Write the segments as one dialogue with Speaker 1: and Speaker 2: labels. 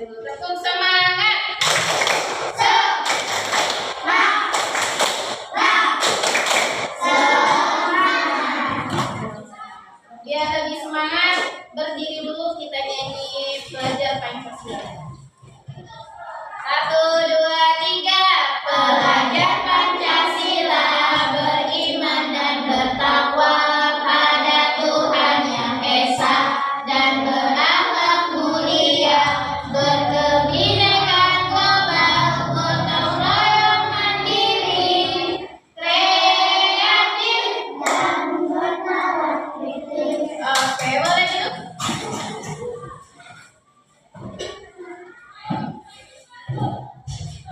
Speaker 1: dulu. Tekun semangat. Biar lebih semangat, berdiri dulu kita nyanyi belajar Pancasila. 1, 2, 3. Belajar Pancasila, beriman dan bertakwa pada Tuhan Yang Esa, dan berakhlak mulia, berkebinekaan global, gotong royong mandiri, kreatif dan bernalar kritis. Oke, boleh duduk.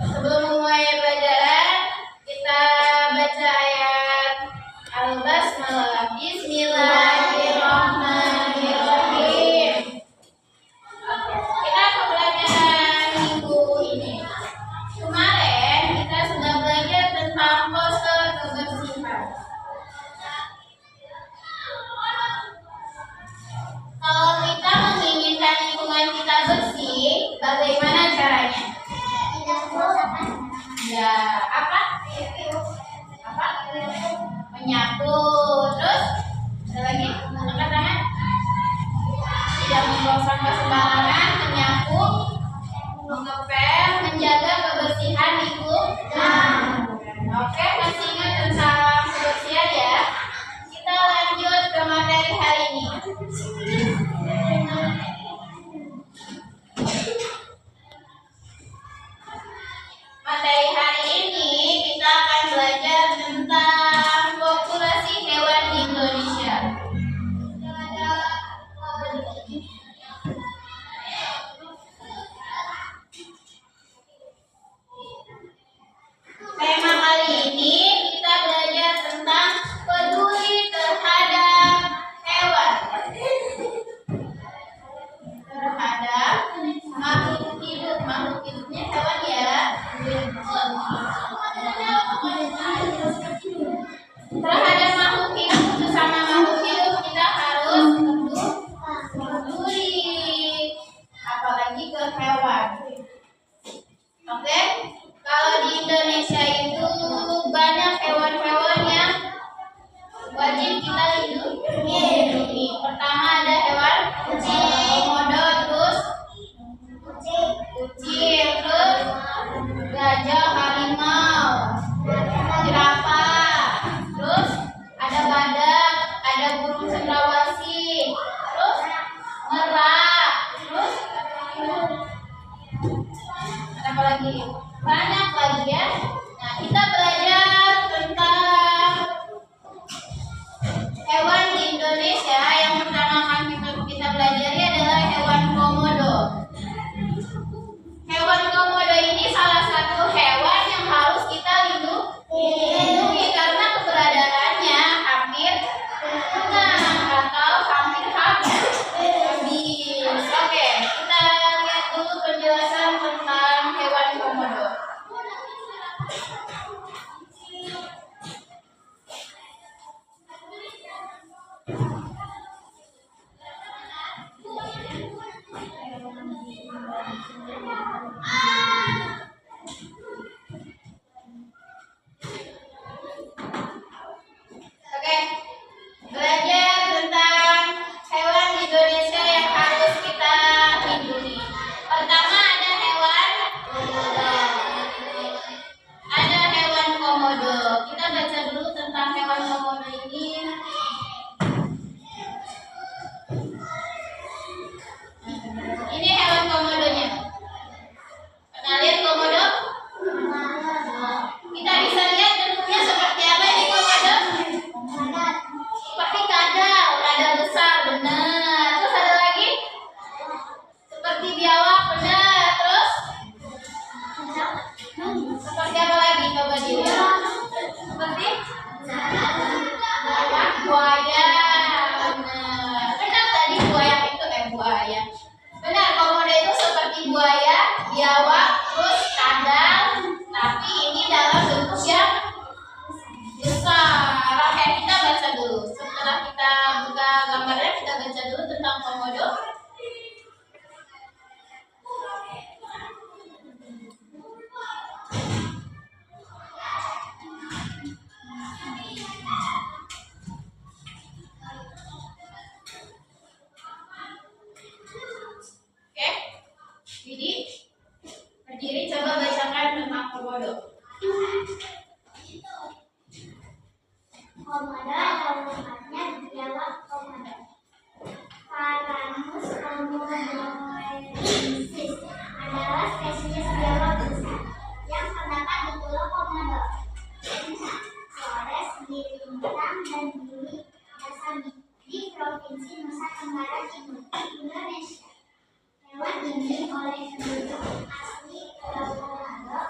Speaker 1: Sebelum memulai pelajaran, kita baca ayat Al-Basmalah. Bismillahirrahmanirrahim. Kita pembelajaran minggu ini. Kemarin kita sudah belajar tentang pose kebersihan. Kalau kita menginginkan lingkungan kita bersih, bagaimana caranya? Ya, apa? Menyapu. Terus ada lagi? Angkat tangan. Tidak membuang sampah sembarangan, menyapu, mengepel, menjaga kebersihan lingkungan. Oke, masih ingat tentang kebersihan ya? Kita lanjut ke materi hari ini. Materi hari ini kita akan belajar tentang populasi hewan di Indonesia. Tema kali ini kita belajar tentang peduli terhadap hewan. Terhadap makhluk hidup. Makhluk hidupnya hewan ya. Terhadap makhluk hidup, sesama makhluk hidup kita harus peduli, apalagi ke hewan. Oke, kalau di Indonesia itu banyak hewan-hewan yang wajib kita lindungi. Pertama ada hewan komodo, terus kucing, terus gajah, harimau, jerapah, terus ada badak, ada burung cendrawasih, terus merak, terus ada apa lagi? Banyak lagi ya. Nah, kita belajar tentang hewan di Indonesia. Yang pertama kali kita pelajari adalah hewan komodo. Hewan komodo ini salah satu hewan yang harus kita lindungi karena keberadaannya hampir punah atau hampir habis. Oke, kita lihat dulu penjelasan tentang hewan komodo. Oke, belajar tentang hewan di Indonesia yang harus kita lindungi. Pertama ada hewan komodo. Kita baca dulu tentang hewan komodo ini. Ini hewan komodonya. Pernah lihat komodo? Kita bisa lihat bentuknya seperti apa ini komodo? Seperti kadal besar, benar. Terus ada lagi? Seperti biawak, benar. Terus? Seperti apa lagi? Coba dilihat. Seperti? Buaya. Benar. Benar tadi buaya itu buaya. Benar, komodo itu seperti buaya, biawak, terus kadal. Tapi ini dalam bentuk yang besar. Oke, kita baca dulu. Setelah kita buka gambarnya, kita baca dulu tentang komodo. komodo.
Speaker 2: Komodo atau lengkapnya biawak komodo. Paramus komodoensis adalah spesies biawak besar yang terdapat di Pulau Komodo, Flores, Bintang, dan Gili Dasami di Provinsi Nusa Tenggara Timur, Indonesia. Hewan ini oleh penduduk asli Pulau Komodo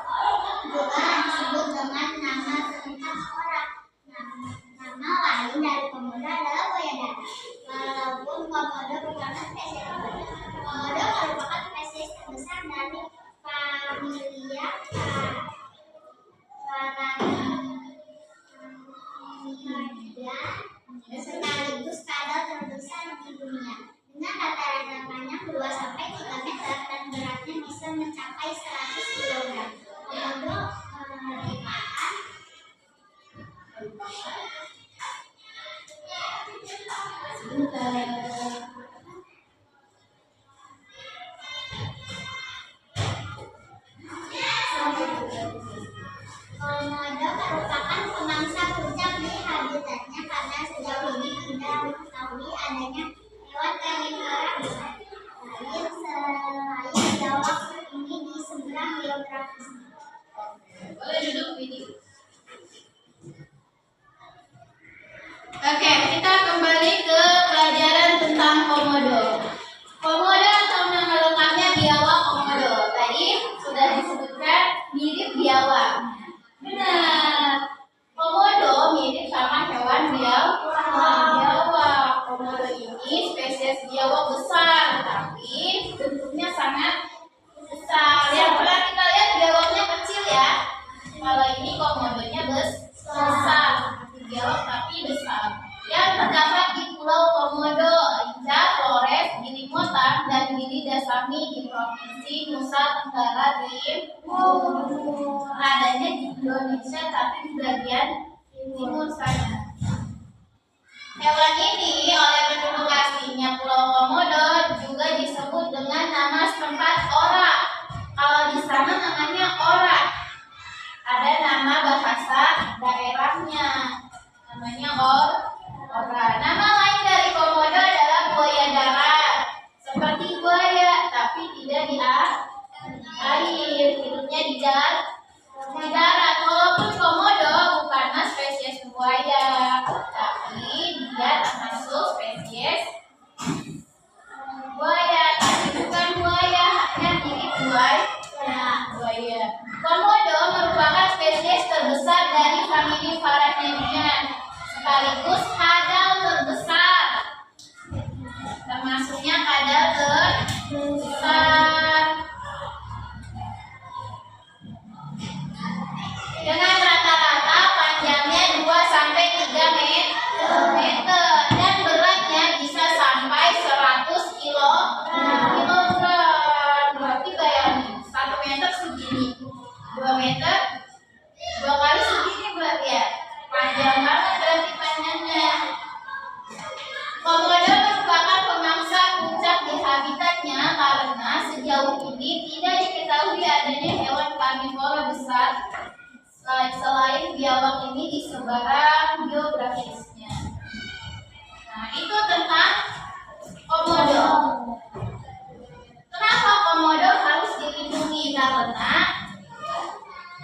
Speaker 2: juga disebut dengan nama lengkap orang. Nama lain dari komodo adalah buaya darat. Walaupun komodo bukanlah spesies komodo merupakan spesies terbesar dari familia Paramidae sekaligus kadal terbesar di dunia dengan rata-rata panjang 2-3 meter dan beratnya bisa mencapai 100 kg. Komodo merupakan Komodo merupakan pemangsa puncak di habitatnya karena sejauh ini tidak diketahui adanya hewan karnivora besar lain selain biawak ini di seberang geografisnya.
Speaker 1: Boleh duduk, Widi. Oke, kita kembali ke pelajaran tentang komodo. Komodo atau nama lengkapnya biawak komodo. Tadi sudah disebutkan mirip biawak. Benar. Komodo mirip sama hewan biawak. Komodo ini spesies biawak besar, tapi bentuknya sangat besar. Yang pernah kita lihat biawaknya kecil ya. Kalau ini komodonya besar. Biawak tapi besar. Yang terdapat di Pulau Komodo, Rinca, Flores, Gili Trawangan, dan Gili Dasami di Provinsi Nusa Tenggara Timur. Adanya di Indonesia tapi di bagian timur sana. Hewan ini oleh penduduk aslinya Pulau Komodo juga disebut dengan nama setempat orak. Kalau di sana namanya orak. Ada nama bahasa daerahnya, namanya orak. Nama lain dari komodo adalah buaya darat. Seperti buaya, tapi tidak di air, hidupnya di darat. Walaupun komodo bukanlah spesies buaya, tapi dia termasuk spesies buaya, tapi bukan buaya, hanya mirip buaya. Komodo merupakan spesies terbesar dari famili Paramidae, sekaligus kadal terbesar. Termasuknya kadal terbesar. Dengan rata-rata panjangnya 2-3 meter dan beratnya bisa sampai 100 kilogram. Berarti bayangin 1 meter segini, 2 meter 2 kali segini berarti ya. Panjang banget berarti panjangnya. Komodo merupakan pemangsa puncak di habitatnya karena sejauh ini tidak diketahui adanya hewan karnivora besar selain biawak ini di sebarang geografisnya. Nah, itu tentang komodo. Kenapa komodo harus dilindungi? Karena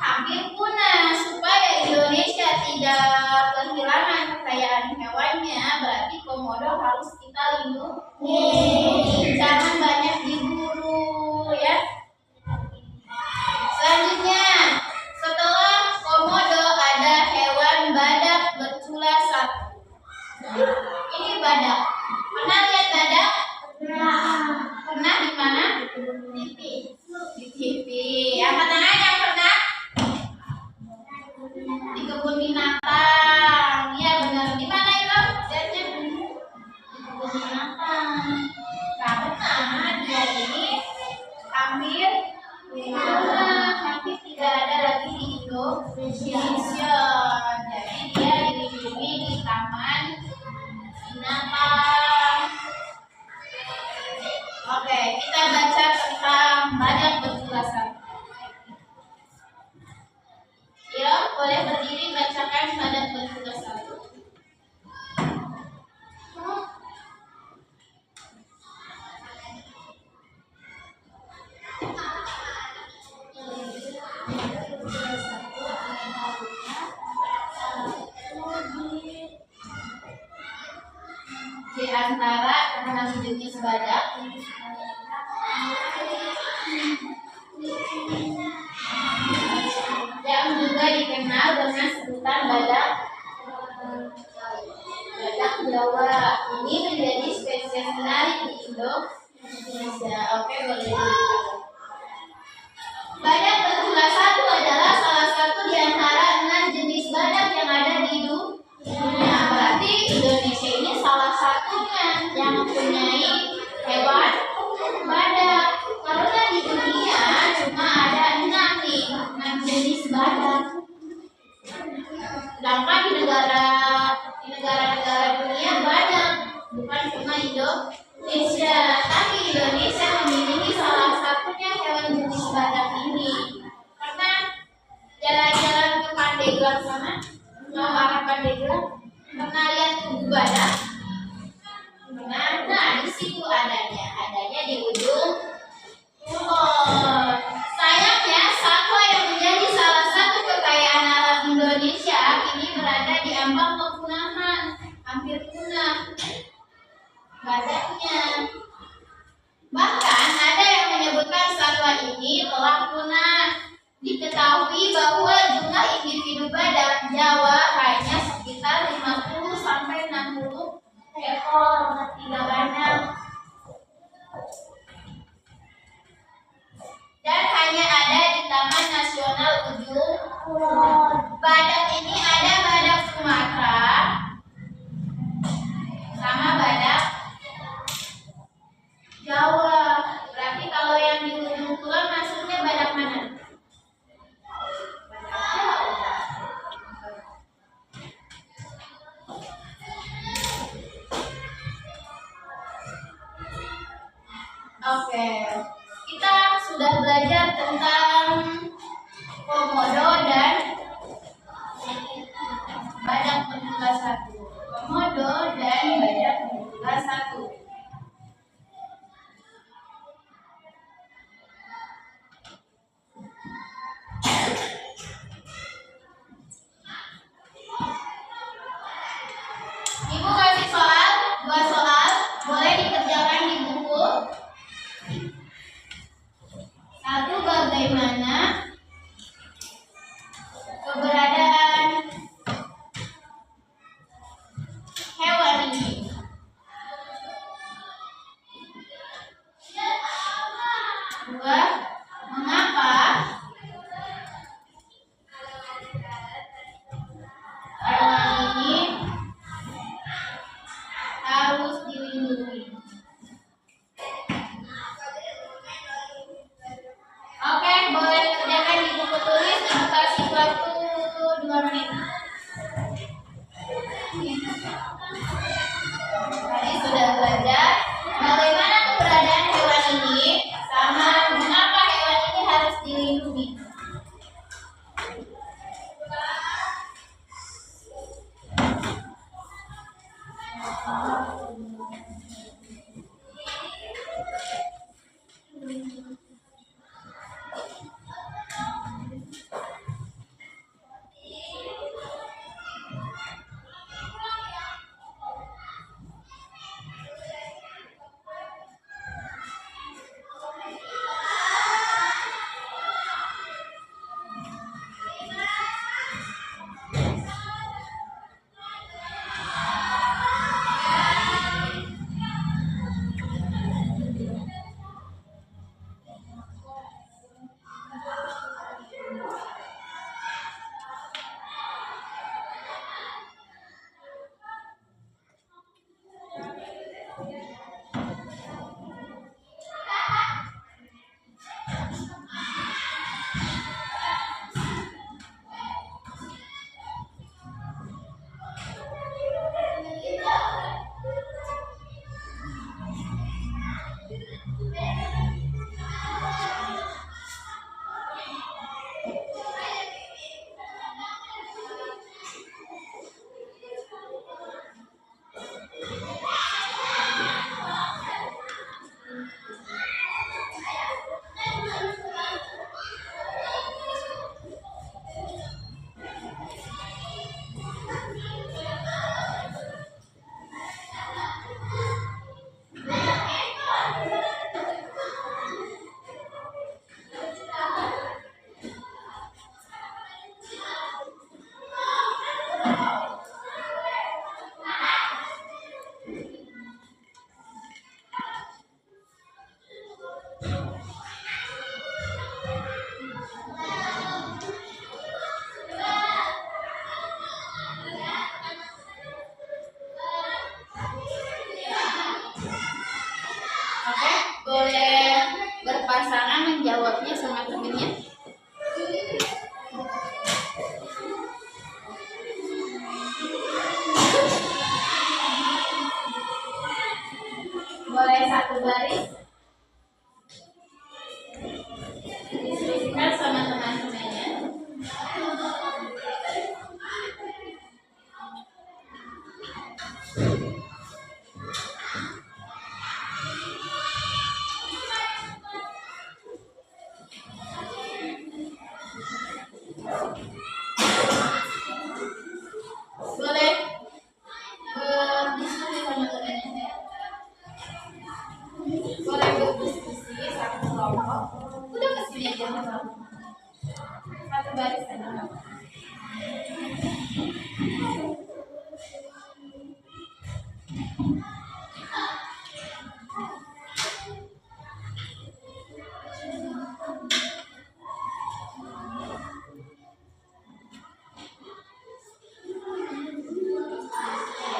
Speaker 1: hampir punah. Supaya Indonesia tidak kehilangan kekayaan hewannya, berarti komodo harus kita lindungi. Jangan banyak diburu ya. Selanjutnya, setelah komodo ada hewan badak bercula 1. Ini badak. Pernah lihat badak? Pernah di mana? Di TV. Angkat tangan yang pernah? Di kebun binatang. Iya benar. Di mana itu? Lihatnya di kebun binatang. Nah, benar. Dia ini hampir tidak ada lagi di Indonesia. Jadi dia dilindungi di taman binatang. Oke, kita baca tentang badak. jenis badak yang juga dikenal dengan sebutan badak Jawa. Ini menjadi spesies menarik di Indonesia. Oke, boleh. Badak bertulah satu adalah salah satu di antara 6 jenis badak yang ada di dunia. Berarti Indonesia ini salah satunya yang mempunyai hewan badak. Karena di dunia cuma ada 6 nih, 6 jenis badak. Sedangkan di negara-negara dunia banyak, bukan cuma Indonesia. Tapi Indonesia memiliki salah satunya hewan jenis badak ini. Karena jalan-jalan ke Pandeglang sana, mau arah Pandeglang, pernah lihat tubuh badak? Nah, di situ adanya di ujung kulon. Sayangnya satwa yang menjadi salah satu kekayaan alam Indonesia ini berada di ambang kepunahan, hampir punah badaknya. Bahkan ada yang menyebutkan satwa ini telah punah. Diketahui bahwa jumlah individu badak Jawa hanya sekitar 50 sampai 60 ekor, tidak banyak. Dan hanya ada di Taman Nasional Ujung Kulon. Badak ini ada badak Sumatera sama badak Jawa. Berarti kalau yang di Ujung Kulon maksudnya badak mana? Oke, kita sudah belajar tentang komodo dan badak bertulah satu. Komodo dan badak bertulah satu. Ibu kasih soal, 2 soal, boleh dikerjakan di buku. 1, bagaimana keberadaan hewan ini? 2, mengapa hewan ini harus dilindungi? Oke, boleh kerjakan di buku tulis. Ibu kasih waktu 2 menit. Tadi sudah belajar bagaimana keberadaan hewan ini sama mengapa hewan ini harus dilindungi. menjawabnya sama temennya. Boleh satu baris. Diskusikan sama teman-temannya. Boleh berdiskusi sama temannya. Boleh berdiskusi satu kelompok. Udah kesini aja satu baris aja.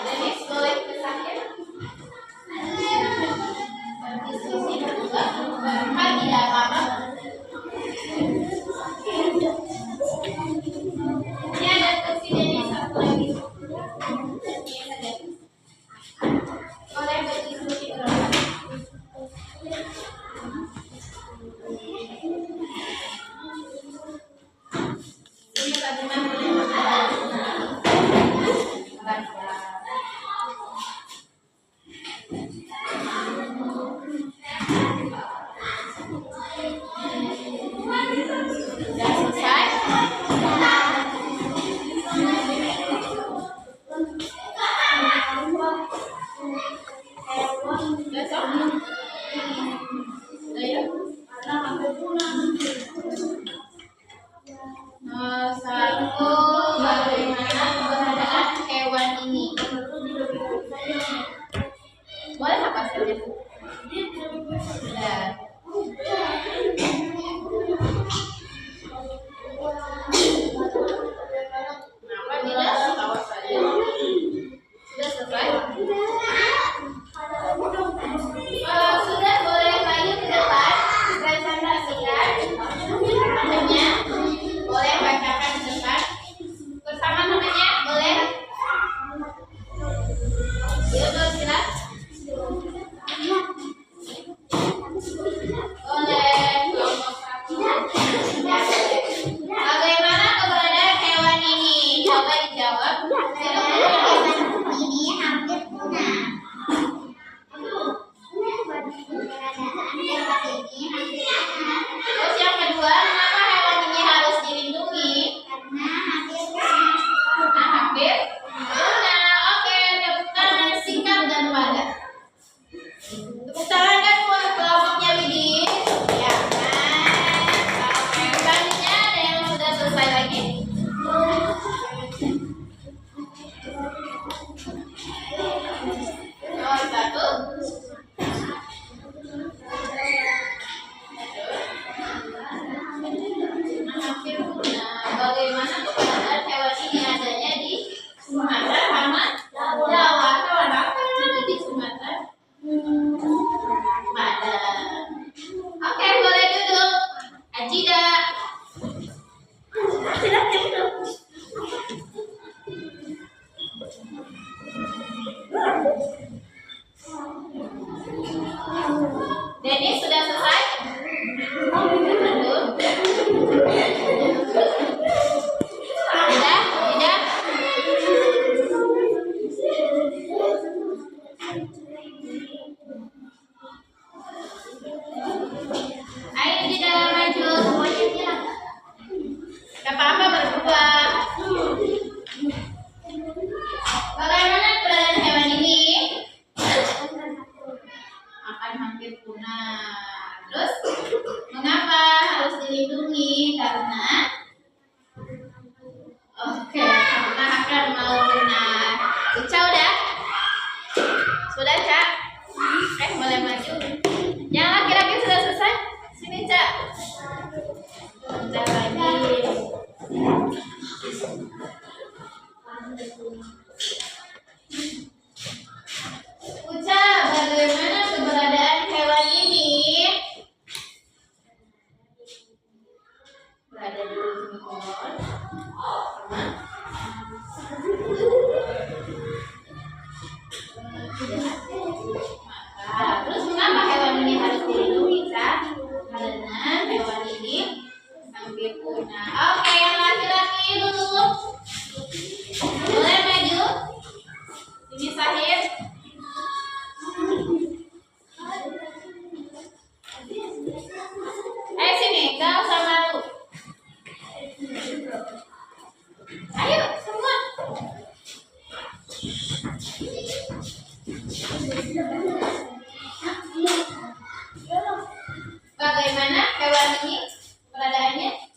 Speaker 1: Denis boleh ke samping. Berdiskusi berdua, berempat tidak apa-apa. Ini ada kursi Denis satu lagi. Ini saja. Boleh berdiskusi berempat. Ini bagaimana? Sudah selesai? Besok? Ayo. Satu, bagaimana keberadaan hewan ini? Boleh apa saja? Sudah. Kenapa tidak? Tahu saja. Sudah selesai? Sudah, boleh maju ke depan. Presentasikan namanya. Boleh bacakan di depan. Bersama namanya, boleh? Yuk, silakan. Boleh. Kelompok satu. Bagaimana keberadaan hewan ini? Coba dijawab.
Speaker 2: Ini hampir punah.
Speaker 1: Terus yang kedua, kenapa hewan ini harus dilindungi? Karena hampir punah. Oke, tepuk tangan singkat dan padat. Tepuk tangan kan buat kelompoknya Widi. Ya kan? Oke, selanjutnya ada yang sudah selesai lagi. Nomor satu. Hampir punah. Bagaimana keberadaan hewan ini? Adanya di Sumatera sama Jawa. Hewan apa yang ada di Sumatera? Badan. Oke, boleh duduk. Ajida. Denis sudah selesai? Belum. Sudah? Tidak? Ayo di dalam maju semuanya. Gak apa-apa berdua. Bagaimana keberadaan hewan ini? Akan hampir punah. Terus mengapa harus dilindungi? Karena karena akan mau punah. Ica udah? Sudah, Cak? Boleh maju. Yang laki-laki sudah selesai? Sini, Cak. Bentar lagi. Hampirpuna. Oke, yang laki-laki dulu. Boleh maju. Ini Sahir. Sini, kau sama lu. Ayo, semua. Bagaimana hewan ini keberadaannya?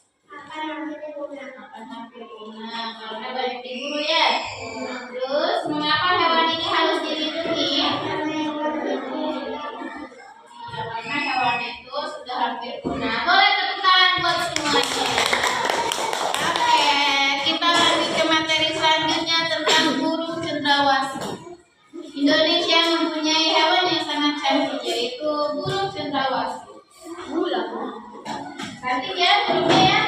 Speaker 1: Akan hampir punah karena banyak diburu ya. Terus mengapa hewan ini harus dilindungi? Ya, karena hewan itu sudah hampir punah. Boleh tepuk tangan buat semuanya. Oke, kita lanjut ke materi selanjutnya tentang burung cendrawasih. Indonesia mempunyai hewan yang sangat cantik yaitu burung cendrawasih. Cantik ya burungnya ya?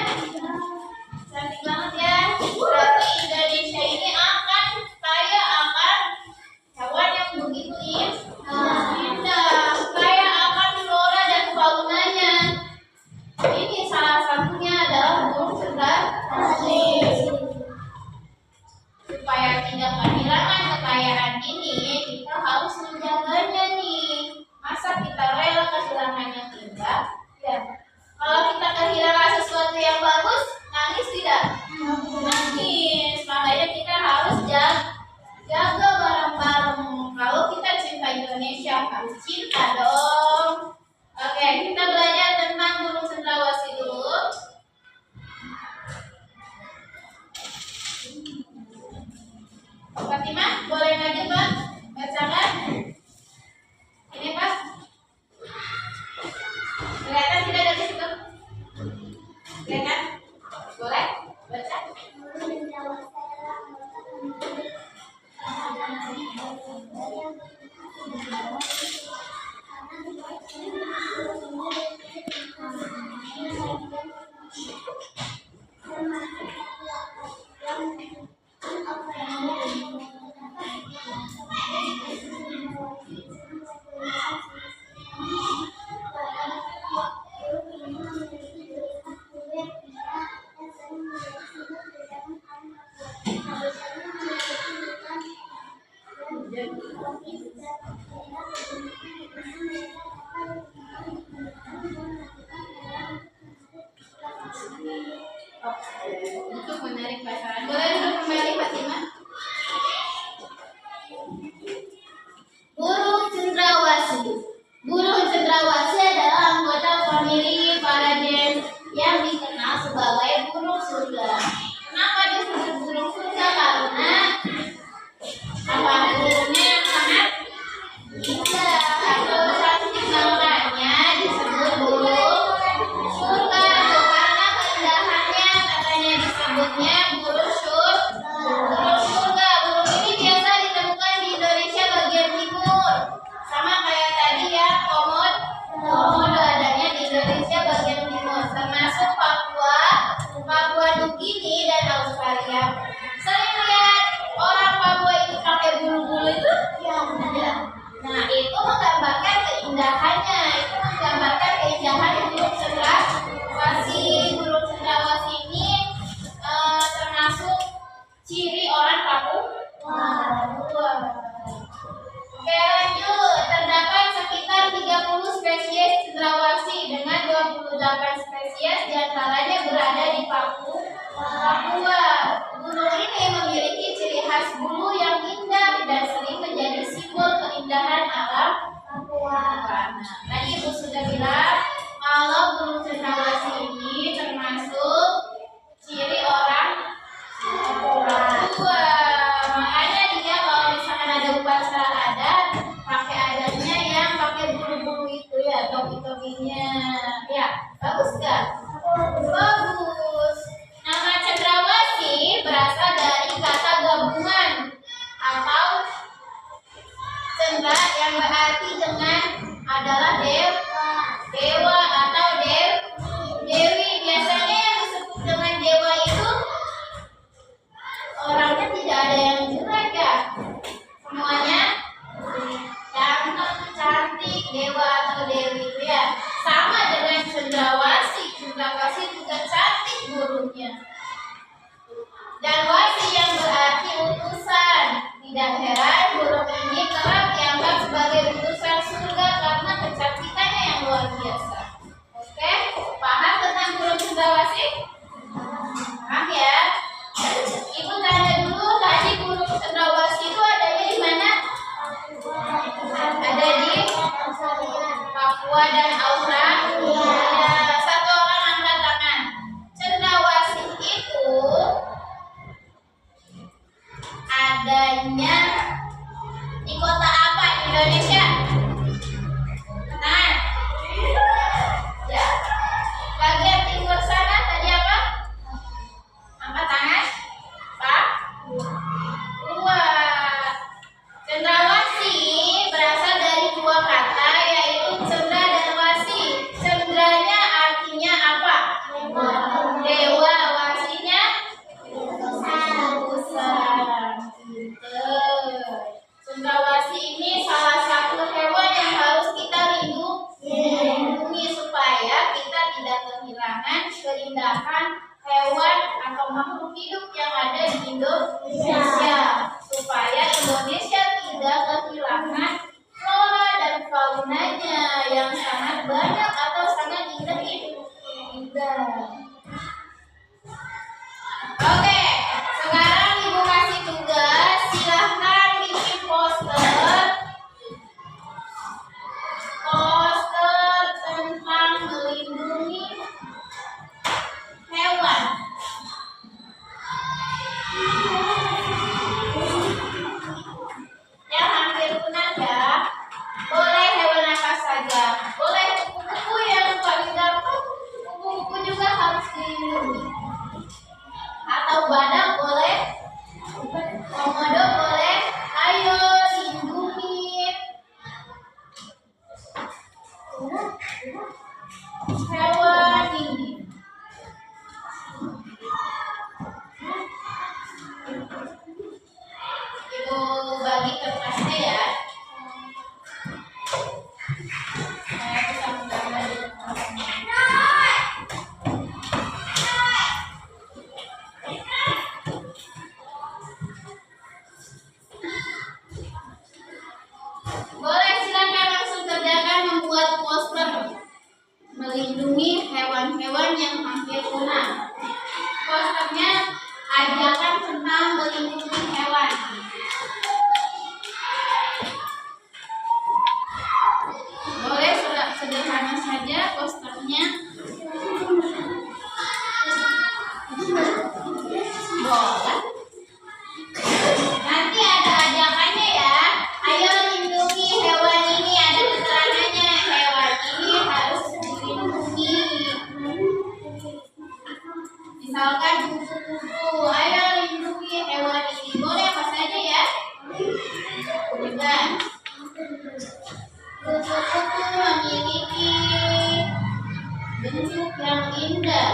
Speaker 1: Cantik banget ya. Berarti Indonesia ini akan kaya akan hewan yang begitu indah, kaya akan flora dan faunanya. Ini salah satunya adalah burung cendrawasih. Supaya tidak kehilangan kekayaan ini, kita harus menjaganya nih. Masa kita rela kehilangannya tidak? Ya. Kalau kita kehilangan sesuatu yang bagus, nangis tidak? Nangis. Makanya kita harus jaga bareng-bareng. Kalau kita cinta Indonesia, harus cinta dong. Oke, kita belajar tentang burung cendrawasih dulu. Fatimah, boleh maju Pak? Bacakan. Ini Pak. Kelihatan tidak dari situ? Kelihatan? Boleh? Baca. Untuk menarik pasaran. Boleh duduk kembali Fatimah? Burung cendrawasih. Burung cendrawasih adalah anggota famili Paraden yang dikenal sebagai burung surga. Kenapa disebut burung surga? Karena apa burungnya yang sangat indah atau cantik, makanya disebut burung surga. Karena keindahannya katanya disebutnya burung surga. Burung ini biasa ditemukan di Indonesia bagian timur. Sama kayak tadi ya, komodo adanya di Indonesia bagian timur, termasuk Papua Nugini dan Australia. Sering lihat orang Papua itu pakai bulu-bulu itu? Ya. Nah, itu menggambarkan keindahannya. Itu menggambarkan keindahan burung cendrawasih. Burung cendrawasih ini termasuk ciri orang Papua. Oke, lanjut. Terdapat sekitar 30 spesies cendrawasih dengan 28 spesies diantaranya berada di Papua. Burung ini memiliki ciri khas bulu yang indah dan sering menjadi simbol keindahan alam Papua. Nah, tadi Ibu sudah bilang kalau burung cendrawasih ini termasuk ciri orang Papua. Makanya dia kalau misalkan ada upacara adat, pakai adatnya yang pakai bulu-bulu itu ya, topi-topinya. Ya, bagus gak? Bagus. Nama cendrawasih berasal dari kata gabungan atau cendra yang berarti dengan adalah dewa atau dewi. Biasanya yang disebut dengan dewa itu orangnya tidak ada yang jelek ya, semuanya ganteng, cantik, dewa atau dewi itu ya. Sama dengan cendrawasih juga cantik perkembangan keindahan hewan atau makhluk hidup yang ada di Indonesia supaya Indonesia tidak kehilangan flora dan faunanya yang sangat banyak atau sangat indah. Oke, sekarang Ibu kasih tugas, silahkan bikin poster tentang melindungi hewan. Yang hampir punah ya. Boleh hewan apa saja. Boleh kupu-kupu yang paling gampang. Kupu-kupu juga harus dilindungi. Atau badak boleh. Komodo boleh. Ayo lindungi hewan ini. Ibu bagi kertasnya ya. Saya bisa menggambar di kertasnya. Boleh, silakan langsung kerjakan membuat poster melindungi hewan-hewan yang hampir punah. Posternya ajakan tentang melindungi hewan. Boleh sederhana saja posternya. Boleh. Nanti ada ajakannya ya. Ayo lindungi hewan ini, ada keterangannya. Hewan ini harus dilindungi. Misalkan kupu-kupu, ayo lindungi hewan ini. Boleh apa saja ya? Juga. Kupu-kupu memiliki bentuk yang indah.